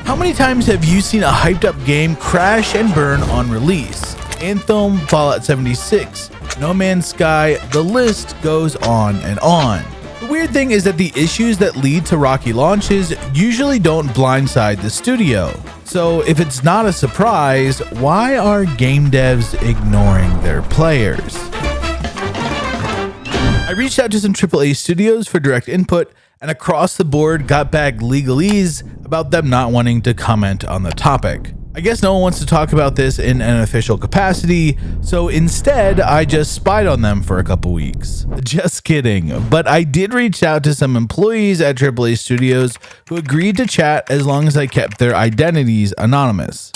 How many times have you seen a hyped up game crash and burn on release? Anthem, Fallout 76, No Man's Sky, the list goes on and on. The weird thing is that the issues that lead to rocky launches usually don't blindside the studio. So if it's not a surprise, why are game devs ignoring their players? I reached out to some AAA studios for direct input, and across the board got back legalese about them not wanting to comment on the topic. I guess no one wants to talk about this in an official capacity, so instead I just spied on them for a couple weeks. Just kidding, but I did reach out to some employees at AAA studios who agreed to chat as long as I kept their identities anonymous.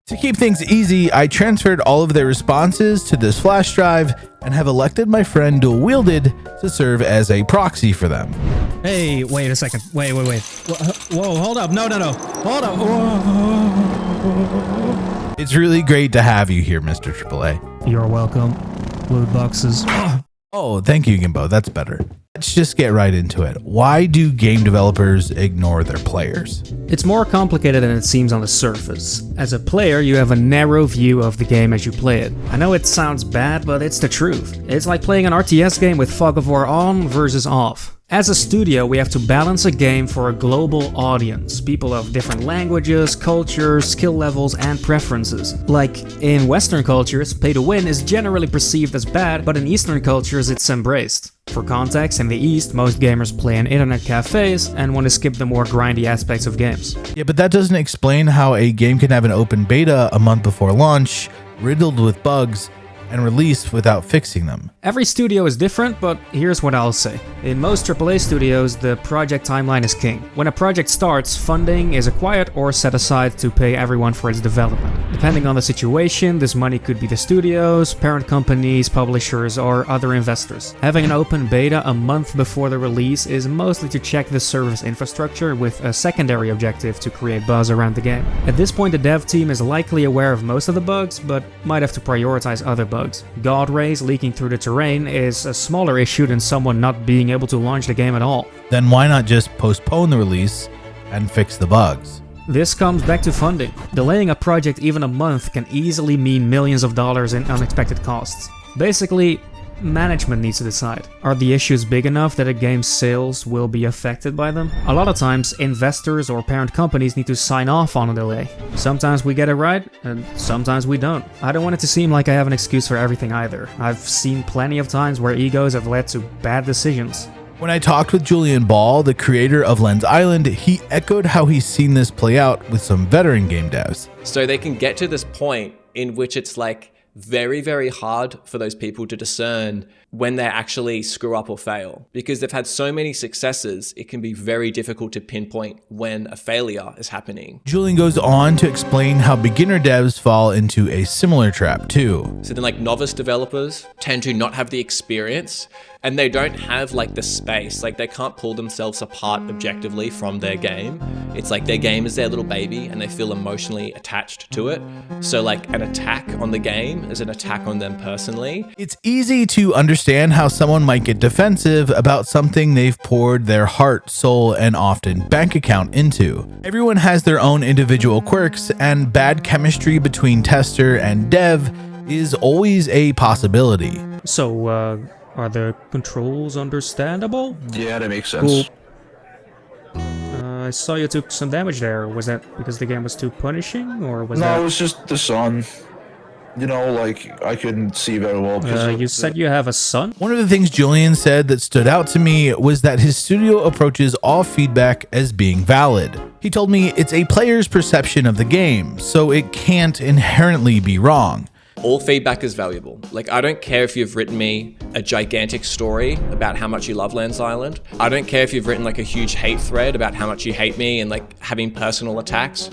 To keep things easy, I transferred all of their responses to this flash drive and have elected my friend Dual Wielded to serve as a proxy for them. Hey, wait a second. Wait. Whoa, hold up. No. Hold up. Whoa. It's really great to have you here, Mr. AAA. You're welcome. Loot boxes. Oh, thank you, Gimbo. That's better. Let's just get right into it. Why do game developers ignore their players? It's more complicated than it seems on the surface. As a player, you have a narrow view of the game as you play it. I know it sounds bad, but it's the truth. It's like playing an RTS game with fog of war on versus off. As a studio, we have to balance a game for a global audience, people of different languages, cultures, skill levels, and preferences. Like, in Western cultures, pay to win is generally perceived as bad, but in Eastern cultures it's embraced. For context, in the East, most gamers play in internet cafes and want to skip the more grindy aspects of games. Yeah, but that doesn't explain how a game can have an open beta a month before launch, riddled with bugs, and released without fixing them. Every studio is different, but here's what I'll say. In most AAA studios, the project timeline is king. When a project starts, funding is acquired or set aside to pay everyone for its development. Depending on the situation, this money could be the studios, parent companies, publishers, or other investors. Having an open beta a month before the release is mostly to check the service infrastructure with a secondary objective to create buzz around the game. At this point, the dev team is likely aware of most of the bugs, but might have to prioritize other bugs. God rays leaking through the terrain is a smaller issue than someone not being able to launch the game at all. Then why not just postpone the release and fix the bugs? This comes back to funding. Delaying a project even a month can easily mean millions of dollars in unexpected costs. Basically, management needs to decide. Are the issues big enough that a game's sales will be affected by them? A lot of times, investors or parent companies need to sign off on a delay. Sometimes we get it right, and sometimes we don't. I don't want it to seem like I have an excuse for everything either. I've seen plenty of times where egos have led to bad decisions. When I talked with Julian Ball, the creator of Lens Island, he echoed how he's seen this play out with some veteran game devs. So they can get to this point in which it's like very, very hard for those people to discern when they actually screw up or fail. Because they've had so many successes, it can be very difficult to pinpoint when a failure is happening. Julian goes on to explain how beginner devs fall into a similar trap too. So then like novice developers tend to not have the experience and they don't have like the space, like they can't pull themselves apart objectively from their game. It's like their game is their little baby and they feel emotionally attached to it. So like an attack on the game is an attack on them personally. It's easy to understand how someone might get defensive about something they've poured their heart, soul, and often bank account into. Everyone has their own individual quirks, and bad chemistry between tester and dev is always a possibility. So, are the controls understandable? Yeah, that makes sense. Cool. I saw you took some damage there. Was that because the game was too punishing, or was that... No, it was just the sun. You know, like, I couldn't see very well. You said you have a son? One of the things Julian said that stood out to me was that his studio approaches all feedback as being valid. He told me it's a player's perception of the game, so it can't inherently be wrong. All feedback is valuable. Like, I don't care if you've written me a gigantic story about how much you love Lens Island. I don't care if you've written like a huge hate thread about how much you hate me and like having personal attacks.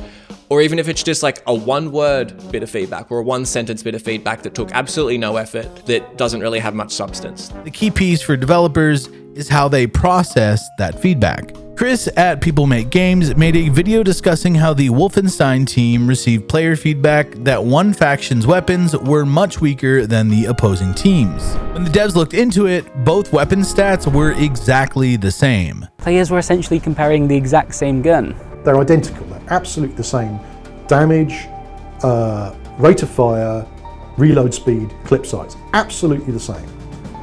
Or even if it's just like a one-word bit of feedback or a one-sentence bit of feedback that took absolutely no effort, that doesn't really have much substance. The key piece for developers is how they process that feedback. Chris at People Make Games made a video discussing how the Wolfenstein team received player feedback that one faction's weapons were much weaker than the opposing teams. When the devs looked into it, both weapon stats were exactly the same. Players were essentially comparing the exact same gun. They're identical, they're absolutely the same. Damage, rate of fire, reload speed, clip size, absolutely the same.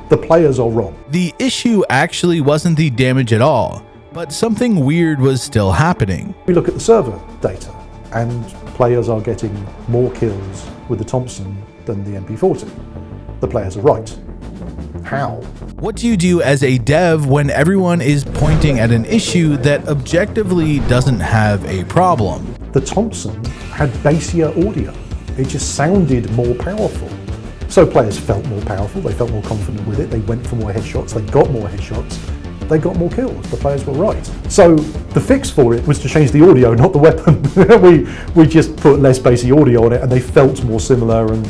The players are wrong. The issue actually wasn't the damage at all, but something weird was still happening. We look at the server data, and players are getting more kills with the Thompson than the MP40. The players are right. How? What do you do as a dev when everyone is pointing at an issue that objectively doesn't have a problem? The Thompson had bassier audio. It just sounded more powerful. So players felt more powerful, they felt more confident with it, they went for more headshots, they got more headshots, they got more kills, the players were right. So the fix for it was to change the audio, not the weapon. we just put less bassy audio on it and they felt more similar, and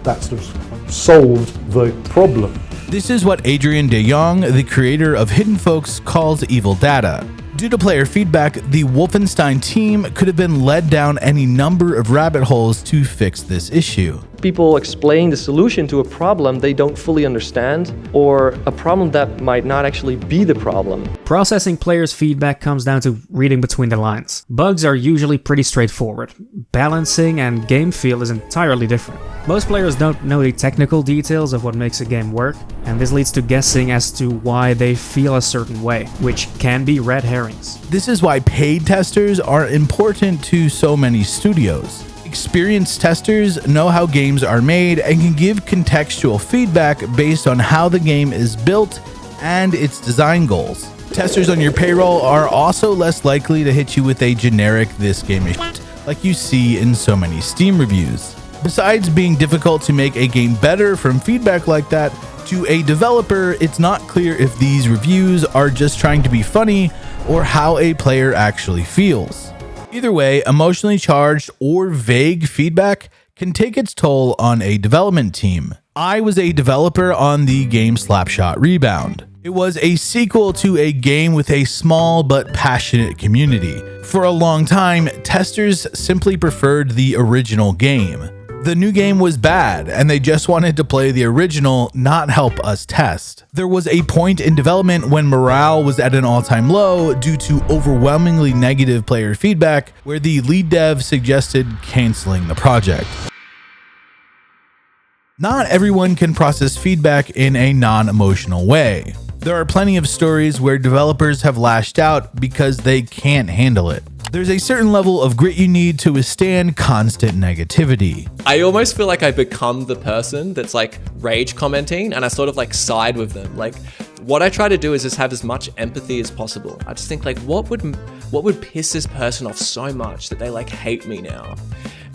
that sort of solved the problem. This is what Adrian de Jong, the creator of Hidden Folks, calls evil data. Due to player feedback, the Wolfenstein team could have been led down any number of rabbit holes to fix this issue. People explain the solution to a problem they don't fully understand, or a problem that might not actually be the problem. Processing players' feedback comes down to reading between the lines. Bugs are usually pretty straightforward. Balancing and game feel is entirely different. Most players don't know the technical details of what makes a game work, and this leads to guessing as to why they feel a certain way, which can be red herrings. This is why paid testers are important to so many studios. Experienced testers know how games are made and can give contextual feedback based on how the game is built and its design goals. Testers on your payroll are also less likely to hit you with a generic "this game is shit" like you see in so many Steam reviews. Besides being difficult to make a game better from feedback like that, to a developer, it's not clear if these reviews are just trying to be funny or how a player actually feels. Either way, emotionally charged or vague feedback can take its toll on a development team. I was a developer on the game Slapshot Rebound. It was a sequel to a game with a small but passionate community. For a long time, testers simply preferred the original game. The new game was bad, and they just wanted to play the original, not help us test. There was a point in development when morale was at an all-time low due to overwhelmingly negative player feedback, where the lead dev suggested canceling the project. Not everyone can process feedback in a non-emotional way. There are plenty of stories where developers have lashed out because they can't handle it. There's a certain level of grit you need to withstand constant negativity. I almost feel like I become the person that's like rage commenting, and I sort of like side with them. Like, what I try to do is just have as much empathy as possible. I just think like, what would piss this person off so much that they like hate me now?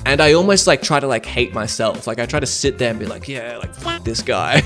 And I almost like try to like hate myself. Like I try to sit there and be like, yeah, like fuck this guy.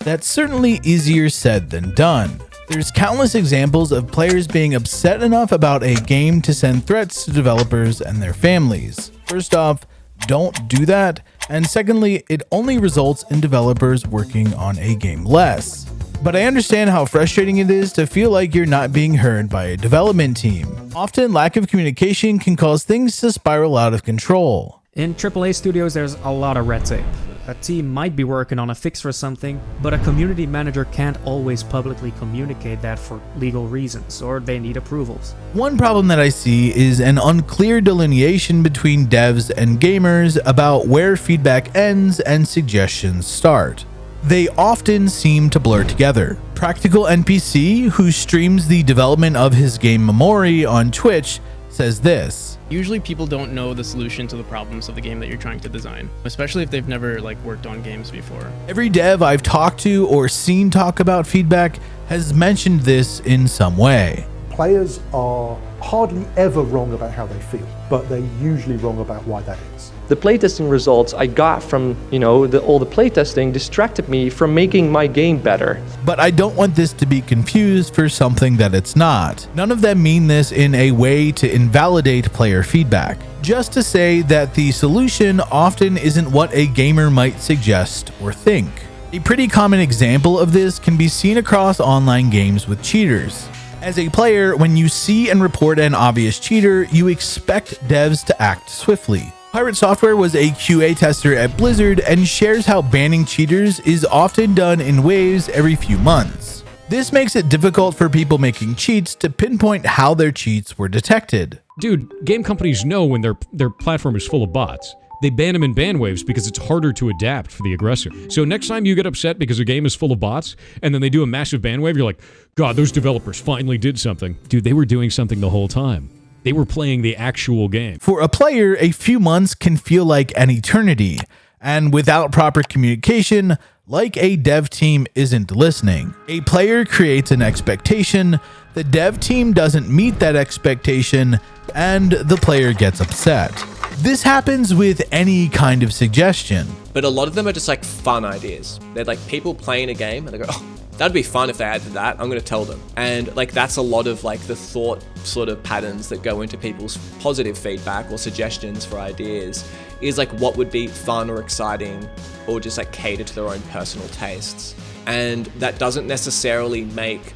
That's certainly easier said than done. There's countless examples of players being upset enough about a game to send threats to developers and their families. First off, don't do that. And secondly, it only results in developers working on a game less. But I understand how frustrating it is to feel like you're not being heard by a development team. Often, lack of communication can cause things to spiral out of control. In AAA studios, there's a lot of red tape. A team might be working on a fix for something, but a community manager can't always publicly communicate that for legal reasons, or they need approvals. One problem that I see is an unclear delineation between devs and gamers about where feedback ends and suggestions start. They often seem to blur together. Practical NPC, who streams the development of his game Memori on Twitch, says this. Usually people don't know the solution to the problems of the game that you're trying to design, especially if they've never worked on games before. Every dev I've talked to or seen talk about feedback has mentioned this in some way. Players are hardly ever wrong about how they feel, but they're usually wrong about why that is. The playtesting results I got from, all the playtesting distracted me from making my game better. But I don't want this to be confused for something that it's not. None of them mean this in a way to invalidate player feedback. Just to say that the solution often isn't what a gamer might suggest or think. A pretty common example of this can be seen across online games with cheaters. As a player, when you see and report an obvious cheater, you expect devs to act swiftly. PirateSoftware was a QA tester at Blizzard and shares how banning cheaters is often done in waves every few months. This makes it difficult for people making cheats to pinpoint how their cheats were detected. Dude, game companies know when their platform is full of bots. They ban them in Banwaves because it's harder to adapt for the aggressor. So next time you get upset because a game is full of bots, and then they do a massive Banwave, you're like, God, those developers finally did something. Dude, they were doing something the whole time. They were playing the actual game. For a player, a few months can feel like an eternity, and without proper communication, like a dev team isn't listening. A player creates an expectation, the dev team doesn't meet that expectation, and the player gets upset. This happens with any kind of suggestion. But a lot of them are just like fun ideas. They're like people playing a game and they go, oh, that'd be fun if they added that. I'm going to tell them. And like that's a lot of like the thought sort of patterns that go into people's positive feedback or suggestions for ideas is like what would be fun or exciting or just like cater to their own personal tastes. And that doesn't necessarily make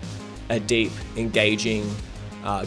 a deep, engaging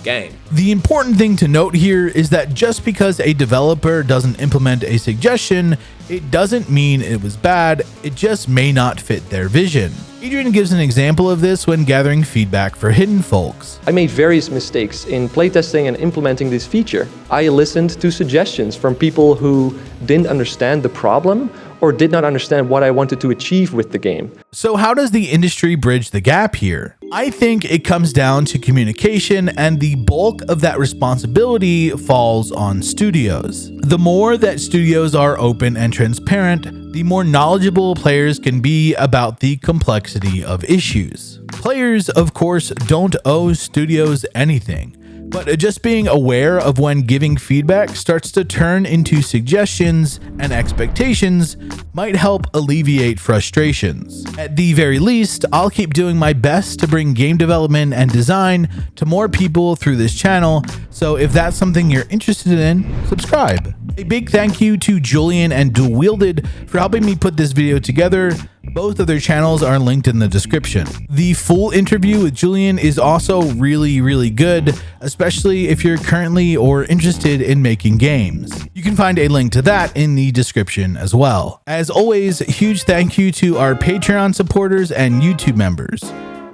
game. The important thing to note here is that just because a developer doesn't implement a suggestion, it doesn't mean it was bad, it just may not fit their vision. Adrian gives an example of this when gathering feedback for Hidden Folks. I made various mistakes in playtesting and implementing this feature. I listened to suggestions from people who didn't understand the problem or did not understand what I wanted to achieve with the game. So how does the industry bridge the gap here? I think it comes down to communication, and the bulk of that responsibility falls on studios. The more that studios are open and transparent, the more knowledgeable players can be about the complexity of issues. Players, of course, don't owe studios anything, but just being aware of when giving feedback starts to turn into suggestions and expectations might help alleviate frustrations. At the very least, I'll keep doing my best to bring game development and design to more people through this channel, so if that's something you're interested in, subscribe. A big thank you to Julian and Dual Wielded for helping me put this video together. Both of their channels are linked in the description. The full interview with Julian is also really good, especially if you're currently or interested in making games. You can find a link to that in the description as well. As always, huge thank you to our Patreon supporters and YouTube members.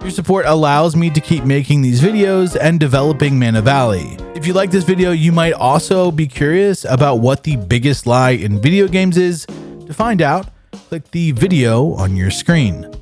Your support allows me to keep making these videos and developing Mana Valley. If you like this video, you might also be curious about what the biggest lie in video games is. To find out, click the video on your screen.